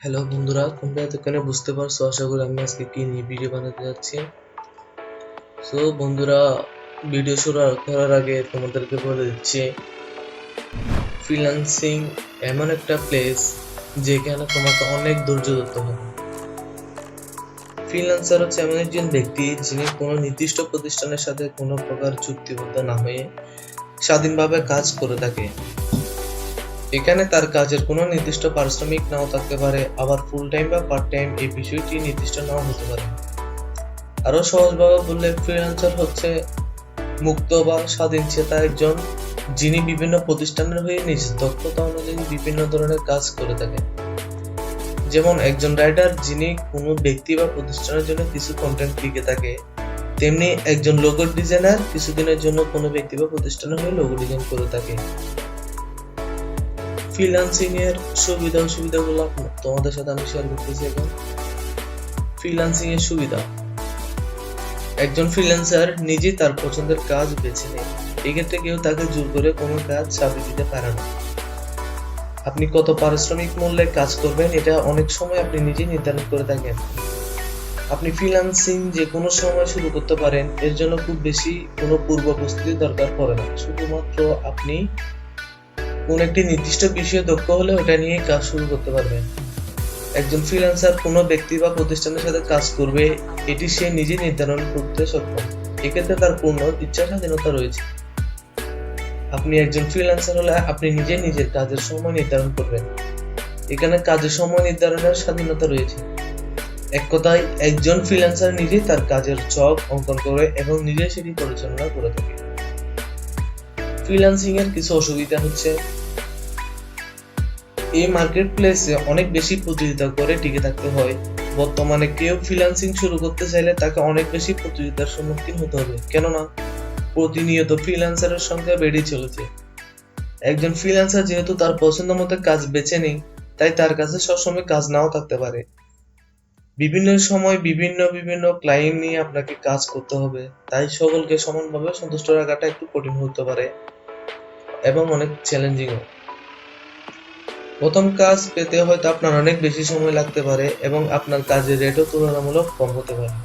Hello বন্ধুরা, তোমরা এতক্ষণে বুঝতে পারছো আশা করি আমি আজকে কি নিয়ে ভিডিও বানাতে যাচ্ছি। সো বন্ধুরা, ভিডিও শুরু করার আগে তোমাদেরকে বলে দিচ্ছি, ফ্রিল্যান্সিং এমন একটা প্লেস যেখানে তোমাকে অনেক ধৈর্য ধরতে হবে। ফ্রিল্যান্সার হচ্ছে এমন একজন ব্যক্তি যিনি কোনো নির্দিষ্ট প্রতিষ্ঠানের সাথে কোনো প্রকার চুক্তিবদ্ধ না হয়ে স্বাধীনভাবে কাজ করে থাকে। এখানে তার কাজের কোনো নির্দিষ্ট পারিশ্রমিক নাও থাকতে পারে, আবার ফুল টাইম বা পার্ট টাইম এই বিষয়টি নির্দিষ্ট নাও হতে পারে। আরো সহজভাবে বললে, ফ্রিল্যান্সার হচ্ছে মুক্ত বা স্বাধীনচেতা একজন যিনি বিভিন্ন প্রতিষ্ঠানের হয়ে নিজ দক্ষতা অনুযায়ী বিভিন্ন ধরনের কাজ করে থাকেন। যেমন একজন রাইটার যিনি কোনো ব্যক্তি বা প্রতিষ্ঠানের জন্য কিছু কন্টেন্ট লিখে থাকে, তেমনি একজন লোগো ডিজাইনার কিছুদিনের জন্য কোনো ব্যক্তি বা প্রতিষ্ঠানের হয়ে লোগো ডিজাইন করে থাকে। ফ্রিল্যান্সিং এর সুবিধা অসুবিধাগুলো তোমাদের সাথে আমি শেয়ার করতেছি এখন। ফ্রিল্যান্সিং এর সুবিধা: একজন ফ্রিল্যান্সার নিজেই তার পছন্দের কাজ বেছে নেয়। এক্ষেত্রে কেউ তাকে জোর করে কোনো কাজ চাপিয়ে দিতে পারে না। আপনি কত পারিশ্রমিক মূল্যে কাজ করবেন এটা অনেক সময় আপনি নিজেই নির্ধারণ করে থাকেন। আপনি ফ্রিল্যান্সিং যে কোনো সময় শুরু করতে পারেন, এর জন্য খুব বেশি কোনো পূর্ব প্রস্তুতি দরকার পড়ে না। শুধুমাত্র আপনি কোন একটি নির্দিষ্ট বিষয়ে দক্ষ হলে ওটা নিয়ে কাজ শুরু করতে পারবেন। একজন ফ্রিল্যান্সার কোনো ব্যক্তি বা প্রতিষ্ঠানের সাথে কাজ করবে, এটি সে নিজে নির্ধারণ করতে সক্ষম। এক্ষেত্রে তার পূর্ণ ইচ্ছা স্বাধীনতা রয়েছে। আপনি একজন ফ্রিল্যান্সার হলে আপনি নিজে নিজের কাজের সময় নির্ধারণ করবেন। এখানে কাজের সময় নির্ধারণের স্বাধীনতা রয়েছে। এক কথায়, একজন ফ্রিল্যান্সার নিজেই তার কাজের ছক অঙ্কন করে এবং নিজে সেটি পরিচালনা করে থাকে। ফ্রিল্যান্সিং এর কিছু অসুবিধা হচ্ছে, এই মার্কেট প্লেসে অনেক বেশি প্রতিযোগিতা করে টিকে থাকতে হয়। বর্তমানে কেউ ফ্রিল্যান্সিং শুরু করতে চাইলে তাকে অনেক বেশি প্রতিযোগিতার সম্মুখীন হতে হবে, কেননা প্রতিনিয়ত ফ্রিল্যান্সারের সংখ্যা বেড়েই চলেছে। একজন ফ্রিল্যান্সার যেহেতু তার পছন্দ মতো কাজ বেছে নেয়, তাই তার কাছে সবসময় কাজ নাও থাকতে পারে। বিভিন্ন সময় বিভিন্ন বিভিন্ন ক্লায়েন্ট নিয়ে আপনাকে কাজ করতে হবে, তাই সকলকে সমানভাবে সন্তুষ্ট রাখাটা একটু কঠিন হতে পারে এবং অনেক চ্যালেঞ্জিংও। প্রথম কাজ পেতে হয়তো আপনার অনেক বেশি সময় লাগতে পারে এবং আপনার কাজের রেটও তুলনামূলক কম হতে পারে।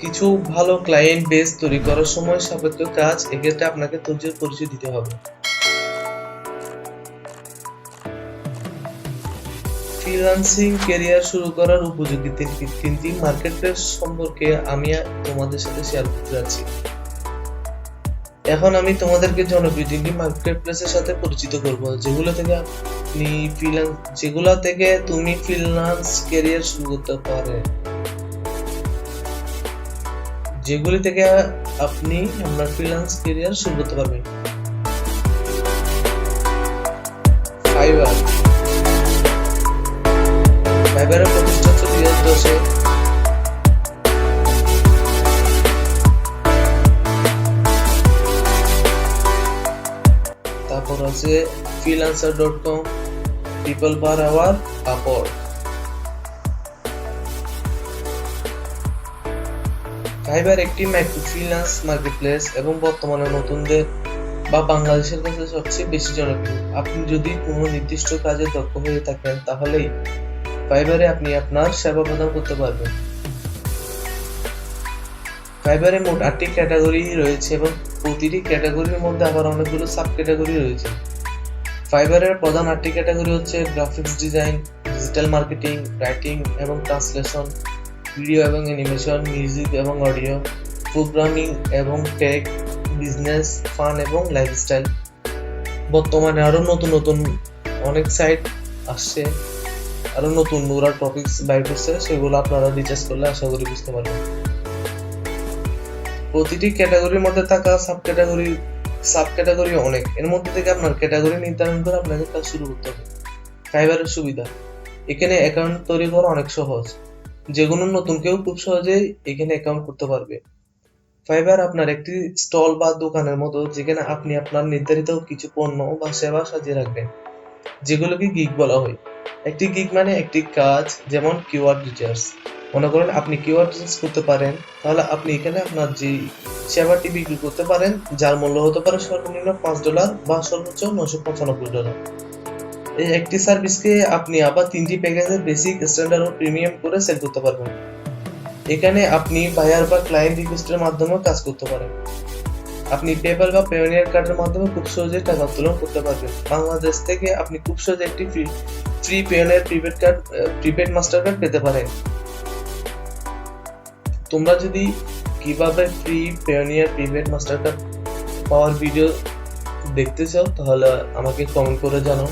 কিছু ভালো ক্লায়েন্ট বেস তৈরি করার সময় সাপেক্ষ কাজ, এক্ষেত্রে আপনাকে ধৈর্যের পরিচয় দিতে হবে। ফ্রিল্যান্সিং ক্যারিয়ার শুরু করার উপযোগী তিনটি মার্কেটপ্লেস সম্পর্কে আমি তোমাদের সাথে শেয়ার করতে যাচ্ছি। এখন আমি তোমাদেরকে জনপ্রিয় তিনটি মার্কেটপ্লেসের সাথে পরিচিত করব, যেগুলো থেকে তুমি ফ্রিল্যান্স ক্যারিয়ার শুরু করতে পারে, যেগুলি থেকে আপনি আপনার ফ্রিল্যান্স ক্যারিয়ার শুরু করতে পারবেন। ফাইবার। ফাইবারের প্রতিষ্ঠা হচ্ছে 2010-এ। তারপর আছে freelancer.com, people per hour, upwork। Fibre একটি মাইক্রো ফ্রিল্যান্স মার্কেটপ্লেস এবং বর্তমানে নতুনদের বা বাংলাদেশের কাছে সবচেয়ে বেশি জনপ্রিয়। আপনি যদি কোনো নির্দিষ্ট কাজে দক্ষ হয়ে থাকেন, তাহলেই ফাইবারে আপনি আপনার সেবা প্রদান করতে পারবেন। ফাইবারে মোট 8টি ক্যাটাগরি রয়েছে এবং প্রতিটি ক্যাটাগরির মধ্যে আবার অনেকগুলো সাব ক্যাটাগরি রয়েছে। ফাইবারের প্রধান 8টি ক্যাটাগরি হচ্ছে graphics design, digital marketing, writing এবং ট্রান্সলেশন, ভিডিও এবং অ্যানিমেশন, মিউজিক এবং অডিও, প্রোগ্রামিং এবং টেক, বিজনেস, ফান এবং লাইফস্টাইল। বর্তমানে আরো নতুন নতুন অনেক সাইট আসছে, আরো নতুন ওরা টপিকস বাইর করছে, সেগুলো আপনারা রিসার্চ করলে আশা করি বুঝতে পারবেন। প্রতিটি ক্যাটাগরির মধ্যে থাকা সাব ক্যাটাগরি অনেক, এর মধ্যে থেকে আপনার ক্যাটাগরি নির্ধারণ করে আপনাকে কাজ শুরু করতে হবে। ফাইবারের সুবিধা: এখানে অ্যাকাউন্ট তৈরি করা অনেক সহজ, যে কোনো নতুন কেউ খুব সহজেই এখানে অ্যাকাউন্ট করতে পারবে। ফাইবার আপনার একটি স্টল বা দোকানের মতো, যেখানে আপনি আপনার নির্ধারিত কিছু পণ্য বা সেবা সাজিয়ে রাখবেন, যেগুলোকে গিগ বলা হয়। একটি গিগ মানে একটি কাজ, যেমন কিওয়ার্ড রিসার্চ। মনে করেন আপনি কিওয়ার্ড রিসার্চ করতে পারেন, তাহলে আপনি এখানে আপনার যে সেবাটি বিক্রি করতে পারেন, যার মূল্য হতে পারে সর্বনিম্ন $5 বা সর্বোচ্চ $995। এই একটি সার্ভিসকে আপনি আবার 3টি প্যাকেজের বেসিক, স্ট্যান্ডার্ড ও প্রিমিয়াম করে সেল করতে পারবেন। এখানে আপনি বায়ার বা ক্লায়েন্ট রিকোয়েস্টের মাধ্যমে কাজ করতে পারেন। আপনি পেপ্যাল বা পেওনিয়ার কার্ডের মাধ্যমে খুব সহজে টাকা উত্তোলন করতে পারবেন। বাংলাদেশ থেকে আপনি খুব সহজে একটি free Payoneer prepaid master card পেতে পারেন। তোমরা যদি কিভাবে free Payoneer prepaid master card পাওয়ার ভিডিও দেখতে চাও তাহলে আমাকে কমেন্ট করে জানাও।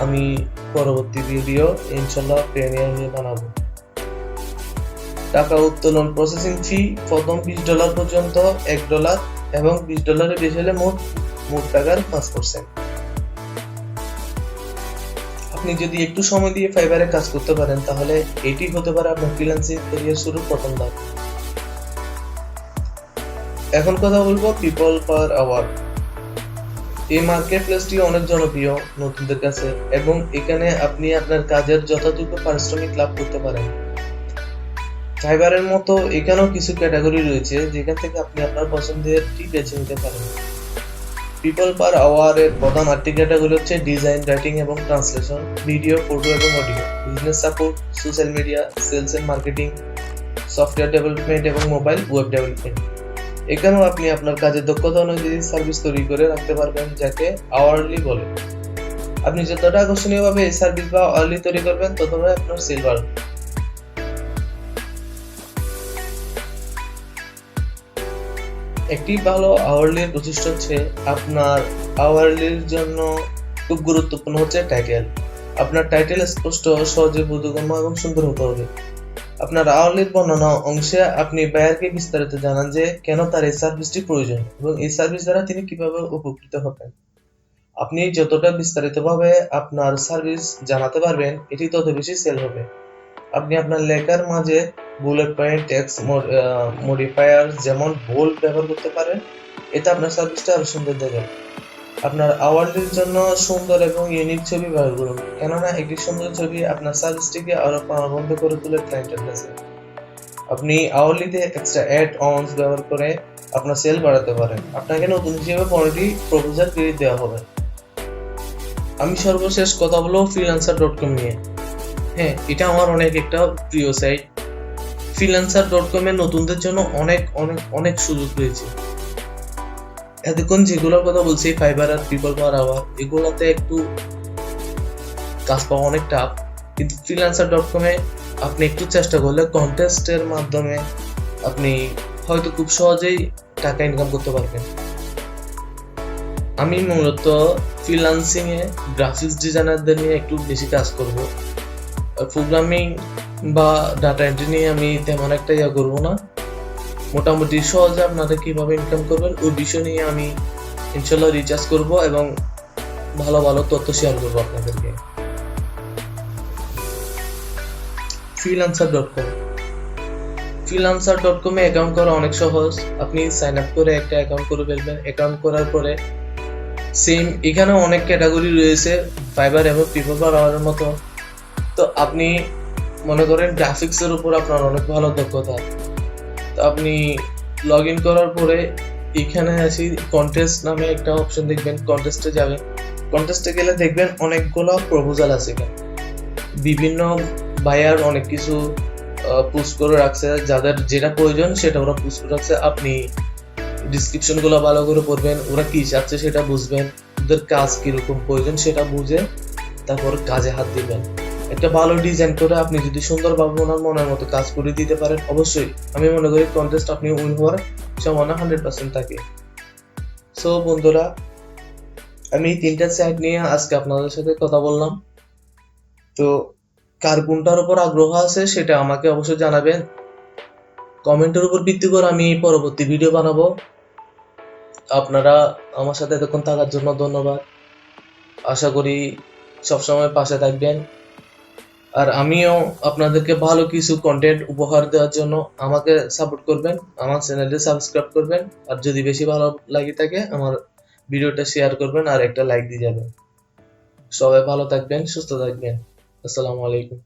আমি পরবর্তী ভিডিও ইনশাল্লাহ পেওনিয়ার নিয়ে বানাবো। টাকা উত্তোলন প্রসেসিং ফি প্রথম $20 পর্যন্ত $1 এবং $20 বেশি হলে মোট টাকার 5%। আপনি যদি একটু সময় দিয়ে ফাইবারে কাজ করতে পারেন তাহলে এটি হতে পারে আপনার ফ্রিল্যান্সিং ক্যারিয়ার শুরুর প্রথম ধাপ। এখন কথা বলবো পিপল পার আওয়ার। এই মার্কেট প্লেসটি অনেক জনপ্রিয় নতুনদের কাছে এবং এখানে আপনি আপনার কাজের যথাযোগ্য পারিশ্রমিক লাভ করতে পারেন। ফাইবারের মতো এখানেও কিছু ক্যাটাগরি রয়েছে যেখান থেকে আপনি আপনার পছন্দেরটি বেছে নিতে পারেন। পিপল পার আওয়ার এর প্রধান 8টি ক্যাটাগরি হচ্ছে ডিজাইন, রাইটিং এবং ট্রান্সলেশন, ভিডিও, ফটো এবং audio, business support, social media, sales and marketing, software development এবং মোবাইল ওয়েব ডেভেলপমেন্ট। এখানেও আপনি আপনার কাজের দক্ষতা অনুযায়ী সার্ভিস তৈরি করে রাখতে পারবেন, যাকে আওয়ারলি বলে। আপনি যতটা আকর্ষণীয়ভাবে এই সার্ভিস বা আওয়ারলি তৈরি করবেন ততটাই আপনার সেল বাড়বে। একটি ভালো আওয়ারলির বৈশিষ্ট্য হচ্ছে আপনার আওয়ারলির জন্য খুব গুরুত্বপূর্ণ হচ্ছে টাইটেল। আপনার টাইটেল স্পষ্ট, সহজে বোধগম্য এবং সুন্দর হতে হবে। আপনার আওয়ারলির বর্ণনা অংশে আপনি বায়ারকে বিস্তারিত জানান যে কেন তার এই সার্ভিসটি প্রয়োজন এবং এই সার্ভিস দ্বারা তিনি কিভাবে উপকৃত হবেন। আপনি যতটা বিস্তারিতভাবে আপনার সার্ভিস জানাতে পারবেন এটি তত বেশি সেল হবে। আপনি আপনার লেখার মাঝে বুলেট পয়েন্ট, টেক্সট মডিফায়ার যেমন বোল্ড ব্যবহার করতে পারেন। এতে আপনার সার্ভিসটা আরো সুন্দর দেখাবে। আপনার আওয়ারলির জন্য সুন্দর এবং ইউনিক ছবি ব্যবহার করুন, কেননা একটি সুন্দর ছবি আপনার সার্ভিসটিকে আরো প্রাণবন্ত করে তোলে ক্লায়েন্টের কাছে। আপনি আওয়ারলিতে এক্সট্রা অ্যাড অনস ব্যবহার করে আপনার সেল বাড়াতে পারেন। আপনাকে নতুন হিসেবে 15টি প্রপোজাল ক্রেডিট দেওয়া হবে। আমি সর্বশেষ কথা বলবো freelancer.com নিয়ে। হ্যাঁ, এটা আমার অনেক একটা প্রিয় সাইট। freelancer.com এ নতুনদের জন্য অনেক অনেক অনেক সুযোগ রয়েছে। এতক্ষণ যেগুলোর কথা বলছি, ফাইবার আর পিপল পার আওয়ার, এগুলোতে একটু কাজ পাওয়া অনেক টাফ, কিন্তু freelancer.com এ আপনি একটু চেষ্টা করলে কন্টেস্টের মাধ্যমে আপনি হয়তো খুব সহজেই টাকা ইনকাম করতে পারবেন। আমি মূলত ফ্রিল্যান্সিং এ গ্রাফিক্স ডিজাইনারদের নিয়ে একটু বেশি কাজ করব। প্রোগ্রামিং বা ডাটা এন্ট্রি নিয়ে আমি তেমন একটা করবো না। মোটামুটি সহজে আপনারা কিভাবে ইনকাম করবেন ওই বিষয় নিয়ে আমি ইনশাল্লাহ রিচার্জ করব এবং ভালো ভালো তথ্য শেয়ার করবো আপনাদেরকে। freelancer.com freelancer.com এ অ্যাকাউন্ট করা অনেক সহজ। আপনি সাইন আপ করে একটা অ্যাকাউন্ট করে ফেলবেন। অ্যাকাউন্ট করার পরে সেম এখানেও অনেক ক্যাটাগরি রয়েছে ফাইবার এবং পিপল পার আওয়ারের মতো। তো আপনি মনে করেন গ্রাফিক্স এর উপর আপনার অনেক ভালো দক্ষতা, তো আপনি লগ ইন করার পরে এখানে আসি কন্টেস্ট নামে একটা অপশন দেখবেন, কন্টেস্টে যাবেন। কন্টেস্টে গেলে দেখবেন অনেকগুলো প্রপোজাল আছে এখানে। বিভিন্ন বায়ার অনেক কিছু পোস্ট করে রাখছে, যাদের যেটা প্রয়োজন সেটা ওরা পোস্ট করে রাখছে। আপনি ডিসক্রিপশন গুলো ভালো করে পড়বেন, ওরা কি চাচ্ছে সেটা বুঝবেন, ওদের কাজ কিরকম প্রয়োজন সেটা বুঝে তারপর কাজে হাত দিবেন। একটা ভালো ডিজাইন করে আপনি যদি সুন্দরভাবে ওনার মনের মতো কাজ করে দিতে পারেন, অবশ্যই আমি মনে করি কন্টেস্ট আপনি উইন হওয়ার সম্ভাবনা 100% থাকে। সো বন্ধুরা, আমি 3টা সাইট নিয়ে আজকে আপনাদের সাথে কথা বললাম। তো কার কোনটার উপর আগ্রহ আছে সেটা আমাকে অবশ্যই জানাবেন। কমেন্টের উপর ভিত্তি করে আমি পরবর্তী ভিডিও বানাবো। আপনারা আমার সাথে এতক্ষণ থাকার জন্য ধন্যবাদ। আশা করি সবসময় পাশে থাকবেন। আর আমিও আপনাদেরকে ভালো কিছু কন্টেন্ট উপহার দেওয়ার জন্য আমাকে সাপোর্ট করবেন, আমার চ্যানেলটি সাবস্ক্রাইব করবেন, আর যদি বেশি ভালো লাগে থাকে আমার ভিডিওটা শেয়ার করবেন আর একটা লাইক দিয়ে যাবেন। সবাই ভালো থাকবেন, সুস্থ থাকবেন। আসসালামু আলাইকুম।